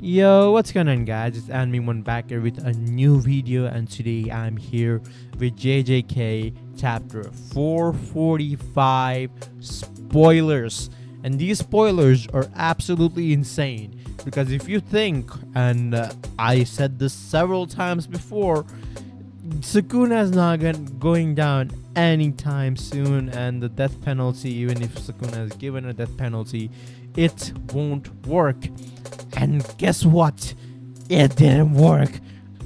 Yo, what's going on, guys? It's Anime1 back here with a new video, and today I'm here with JJK chapter 445 spoilers. And these spoilers are absolutely insane because if you think, and I said this several times before, Sukuna is not going down anytime soon, and the death penalty, even if Sukuna is given a death penalty, it won't work. And guess what? It didn't work.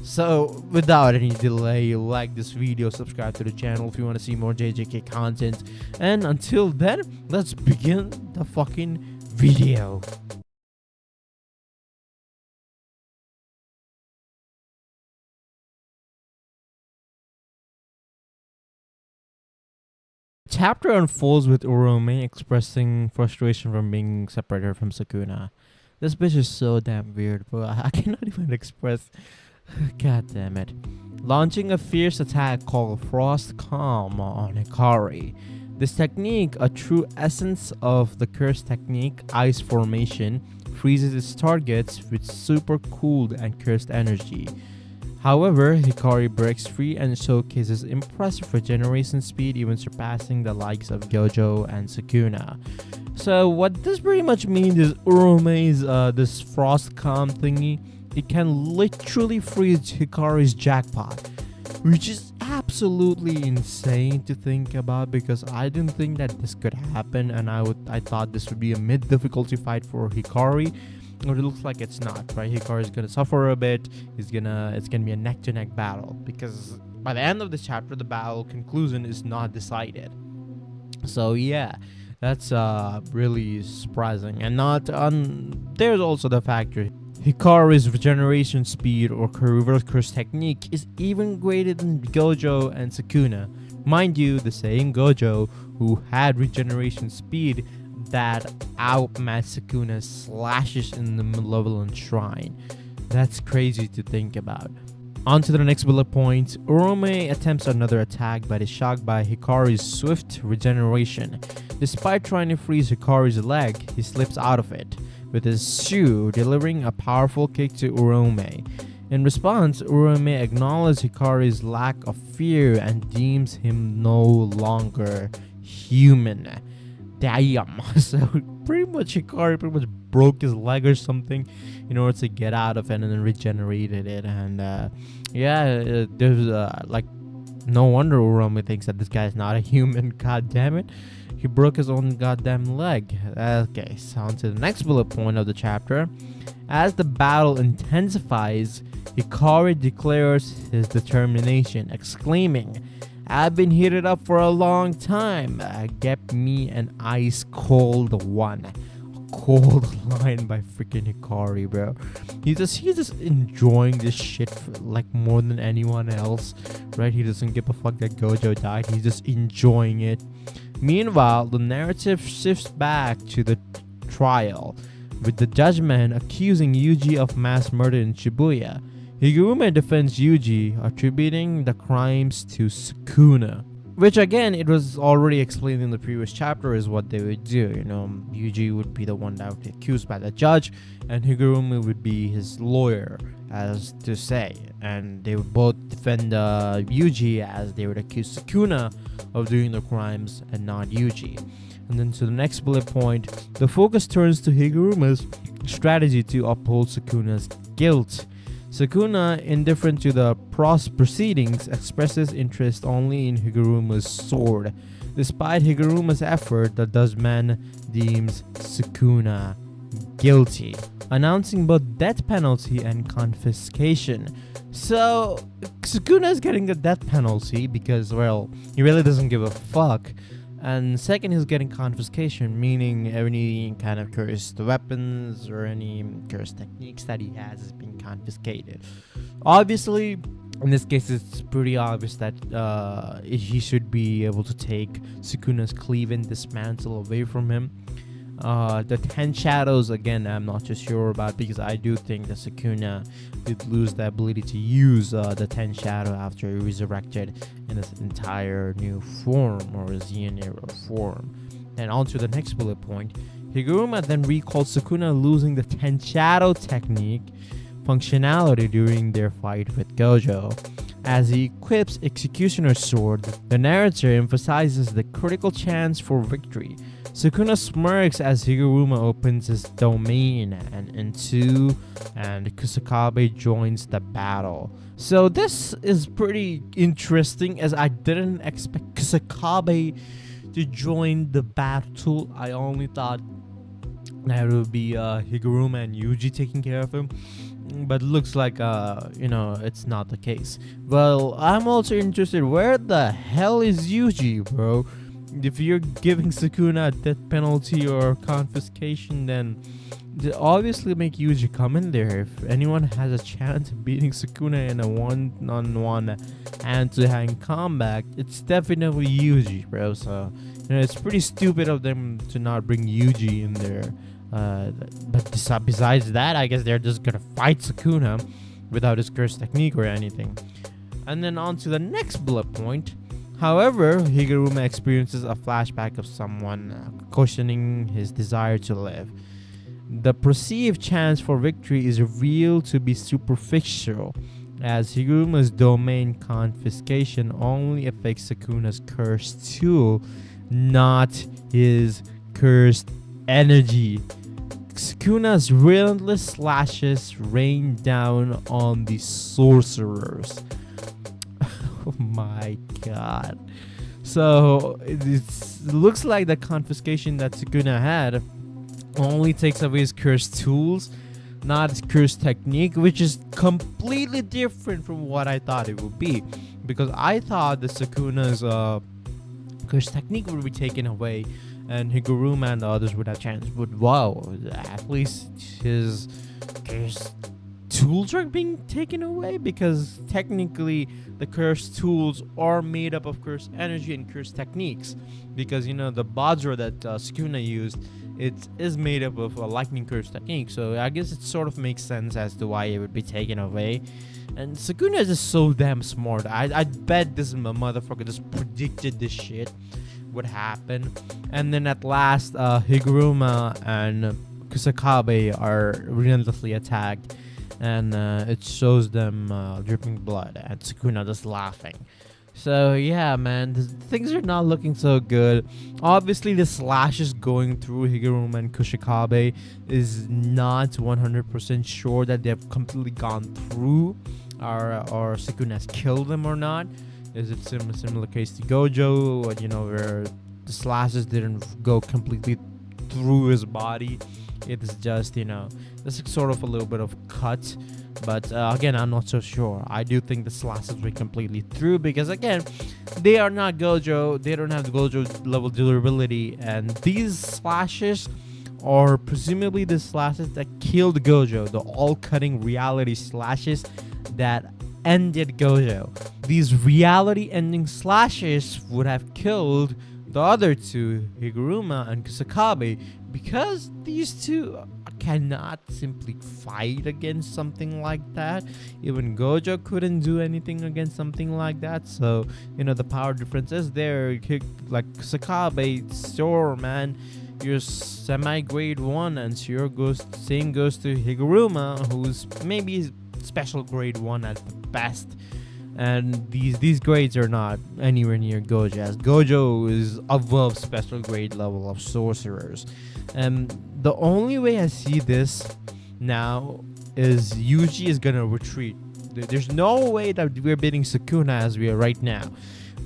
So without any delay, like this video, subscribe to the channel if you want to see more JJK content. And until then, let's begin the fucking video. Chapter unfolds with Urome expressing frustration from being separated from Sukuna. This bitch is so damn weird, bro. I cannot even express. God damn it. Launching a fierce attack called Frost Calm on Hikari. This technique, a true essence of the curse technique, ice formation, freezes its targets with super cooled and cursed energy. However, Hikari breaks free and showcases impressive regeneration speed, even surpassing the likes of Gojo and Sukuna. So what this pretty much means is Urome's this frost calm thingy, it can literally freeze Hikari's jackpot, which is absolutely insane to think about because I didn't think that this could happen, and I thought this would be a mid difficulty fight for Hikari. But it looks like it's not, right? Hikari is gonna suffer a bit. It's gonna be a neck-to-neck battle because by the end of this chapter, the battle conclusion is not decided. So yeah, that's really surprising. And there's also the factor Hikari's regeneration speed or reverse curse technique is even greater than Gojo and Sukuna. Mind you, the same Gojo who had regeneration speed that outmatched Sukuna's slashes in the malevolent shrine. That's crazy to think about. On to the next bullet point. Urome attempts another attack but is shocked by Hikari's swift regeneration. Despite trying to freeze Hikari's leg, he slips out of it with his shoe, delivering a powerful kick to Urome. In response, Urome acknowledges Hikari's lack of fear and deems him no longer human. Damn. So pretty much Hikari broke his leg or something in order to get out of it and then regenerated it. And there's like no wonder Urome thinks that this guy is not a human. God damn it. He broke his own goddamn leg. Okay, so on to the next bullet point of the chapter. As the battle intensifies, Hikari declares his determination, exclaiming, "I've been heated up for a long time. Get me an ice cold one." A cold line by freaking Hikari, bro. He's just enjoying this shit like more than anyone else, right? He doesn't give a fuck that Gojo died. He's just enjoying it. Meanwhile, the narrative shifts back to the trial, with the judgment accusing Yuji of mass murder in Shibuya. Higurume defends Yuji, attributing the crimes to Sukuna. Which again, it was already explained in the previous chapter is what they would do. You know, Yuji would be the one that would be accused by the judge, and Higurume would be his lawyer, as to say. And they would both defend Yuji, as they would accuse Sukuna of doing the crimes and not Yuji. And then to the next bullet point, the focus turns to Higurume's strategy to uphold Sukuna's guilt. Sukuna, indifferent to the proceedings, expresses interest only in Higurume's sword. Despite Higurume's effort, the Dustman deems Sukuna guilty, announcing both death penalty and confiscation. So, Sukuna is getting a death penalty because, well, he really doesn't give a fuck. And second, he's getting confiscation, meaning any kind of cursed weapons or any cursed techniques that he has is being confiscated. Obviously, in this case, it's pretty obvious that he should be able to take Sukuna's cleave and dismantle away from him. The 10 shadows, again, I'm not too sure about because I do think that Sukuna did lose the ability to use the 10 shadow after he resurrected in his entire new form or Xeon era form. And on to the next bullet point. Higuruma then recalled Sukuna losing the Tenchado technique functionality during their fight with Gojo. As he equips Executioner's sword, the narrator emphasizes the critical chance for victory. Sukuna smirks as Higuruma opens his domain and Kusakabe joins the battle. So this is pretty interesting, as I didn't expect Kusakabe to join the battle. I only thought that it would be Higuruma and Yuji taking care of him, but looks like it's not the case. Well, I'm also interested, where the hell is Yuji, bro? If you're giving Sukuna a death penalty or confiscation, then obviously make Yuji come in there. If anyone has a chance of beating Sukuna in a one-on-one hand-to-hand combat, it's definitely Yuji, bro. So it's pretty stupid of them to not bring Yuji in there. But besides that, I guess they're just gonna fight Sukuna without his curse technique or anything. And then on to the next bullet point. However, Higuruma experiences a flashback of someone questioning his desire to live. The perceived chance for victory is revealed to be superficial, as Higuruma's domain confiscation only affects Sukuna's cursed tool, not his cursed energy. Sukuna's relentless slashes rain down on the sorcerers. Oh my god. So it looks like the confiscation that Sukuna had only takes away his cursed tools, not his cursed technique, which is completely different from what I thought it would be. Because I thought the Sukuna's cursed technique would be taken away and Higuruma and the others would have chance. But wow, at least his cursed tools are being taken away, because technically the cursed tools are made up of cursed energy and cursed techniques, because the Bajra that Sukuna used, it is made up of a lightning curse technique. So I guess it sort of makes sense as to why it would be taken away. And Sukuna is just so damn smart. I bet this motherfucker just predicted this shit would happen. And then at last Higuruma and Kusakabe are relentlessly attacked, and it shows them dripping blood and Sukuna just laughing. So yeah, man, things are not looking so good. Obviously, the slashes going through Higuruma and Kusakabe is not 100% sure that they've completely gone through, or Sukuna has killed them or not. Is it similar case to Gojo, where the slashes didn't go completely through his body? It's just this is sort of a little bit of cut. But again, I'm not so sure. I do think the slashes were completely through, because again, they are not Gojo. They don't have the Gojo level durability, and these slashes are presumably the slashes that killed Gojo, the all-cutting reality slashes that ended Gojo. These reality-ending slashes would have killed the other two, Higuruma and Kusakabe, because these two cannot simply fight against something like that. Even Gojo couldn't do anything against something like that. So the power difference is there. Like Kusakabe, sure, man, you're semi-grade 1, and same goes to Higuruma, who's maybe special grade 1 at the best. And these grades are not anywhere near Gojo, as Gojo is above special grade level of sorcerers. And the only way I see this now is Yuji is gonna retreat. There's no way that we're beating Sukuna as we are right now.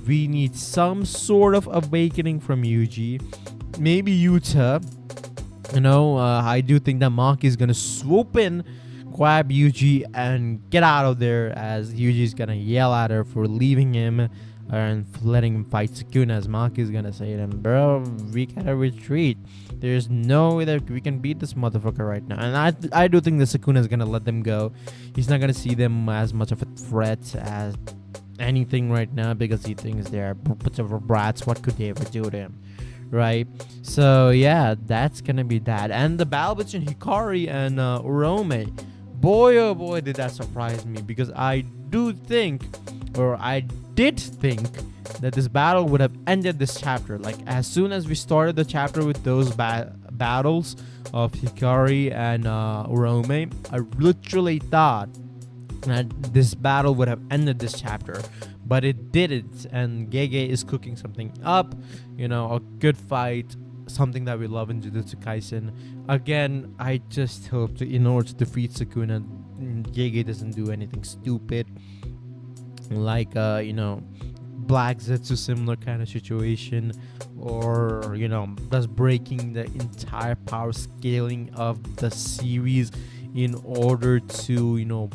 We need some sort of awakening from Yuji. Maybe Yuta. I do think that Maki is gonna swoop in, grab Yuji, and get out of there, as Yuji's gonna yell at her for leaving him and letting him fight Sukuna, as Maki's gonna say to him, bro, we gotta retreat. There's no way that we can beat this motherfucker right now. And I do think that Sukuna is gonna let them go. He's not gonna see them as much of a threat as anything right now, because he thinks they're a bunch of brats. What could they ever do to him, right? So yeah, that's gonna be that. And the battle between Hikari and Urome, boy oh boy did that surprise me, because I did think that this battle would have ended this chapter. Like, as soon as we started the chapter with those battles of Hikari and Uraume, I literally thought that this battle would have ended this chapter, but it didn't. And Gege is cooking something up, a good fight, something that we love in Jujutsu Kaisen. Again, I just hope in order to defeat Sukuna, Gege doesn't do anything stupid, like Black Zetsu similar kind of situation, or thus breaking the entire power scaling of the series in order to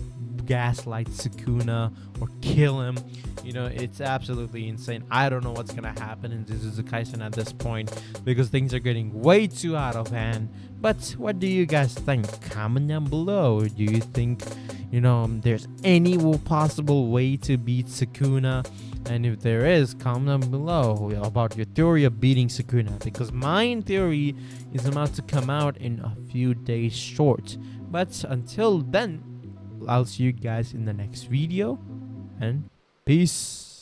gaslight Sukuna or kill him. It's absolutely insane. I don't know what's gonna happen in Jujutsu Kaisen at this point, because things are getting way too out of hand. But what do you guys think? Comment down below. Do you think there's any possible way to beat Sukuna? And if there is, comment down below about your theory of beating Sukuna, because my theory is about to come out in a few days short. But until then, I'll see you guys in the next video, and peace.